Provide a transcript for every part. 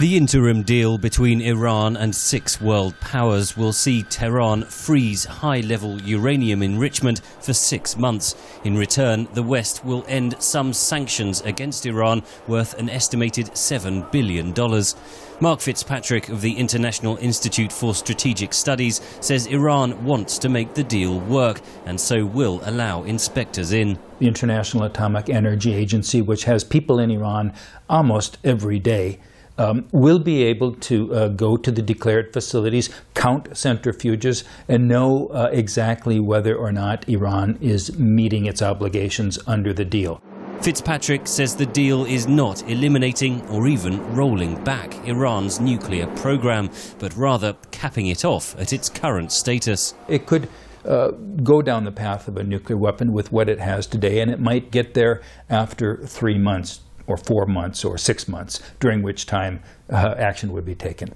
The interim deal between Iran and 6 world powers will see Tehran freeze high-level uranium enrichment for 6 months. In return, the West will end some sanctions against Iran worth an estimated $7 billion. Mark Fitzpatrick of the International Institute for Strategic Studies says Iran wants to make the deal work and so will allow inspectors in. The International Atomic Energy Agency, which has people in Iran almost every day, will be able to go to the declared facilities, count centrifuges, and know exactly whether or not Iran is meeting its obligations under the deal. Fitzpatrick says the deal is not eliminating or even rolling back Iran's nuclear program, but rather capping it off at its current status. It could go down the path of a nuclear weapon with what it has today, and it might get there after 3 months, or 4 months, or 6 months, during which time action would be taken.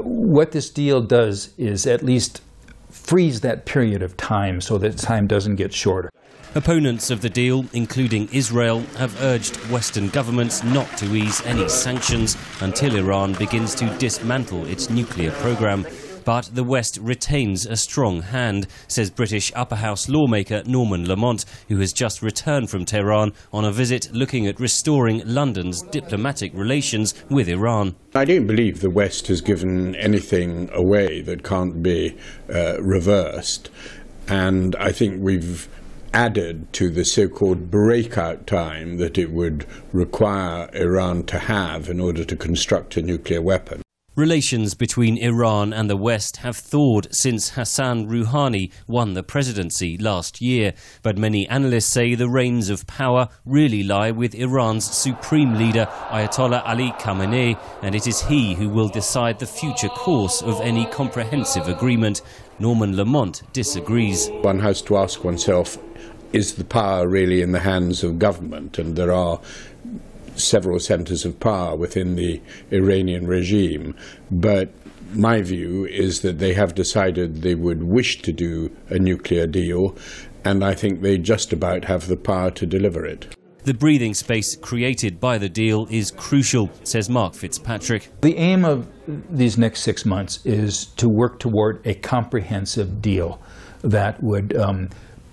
What this deal does is at least freeze that period of time so that time doesn't get shorter. Opponents of the deal, including Israel, have urged Western governments not to ease any sanctions until Iran begins to dismantle its nuclear program. But the West retains a strong hand, says British upper house lawmaker Norman Lamont, who has just returned from Tehran on a visit looking at restoring London's diplomatic relations with Iran. I don't believe the West has given anything away that can't be reversed, and I think we've added to the so-called breakout time that it would require Iran to have in order to construct a nuclear weapon. Relations between Iran and the West have thawed since Hassan Rouhani won the presidency last year, but many analysts say the reins of power really lie with Iran's supreme leader Ayatollah Ali Khamenei, and it is he who will decide the future course of any comprehensive agreement. Norman Lamont disagrees. One has to ask oneself, is the power really in the hands of government? And there are several centers of power within the Iranian regime, but my view is that they have decided they would wish to do a nuclear deal, and I think they just about have the power to deliver it. The breathing space created by the deal is crucial, says Mark Fitzpatrick. The aim of these next 6 months is to work toward a comprehensive deal that would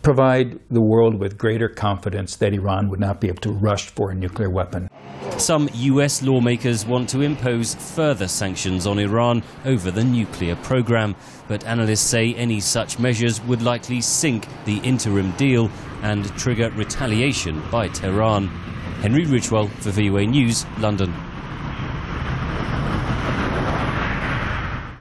provide the world with greater confidence that Iran would not be able to rush for a nuclear weapon. Some US lawmakers want to impose further sanctions on Iran over the nuclear program, but analysts say any such measures would likely sink the interim deal and trigger retaliation by Tehran. Henry Ridgwell for VOA News, London.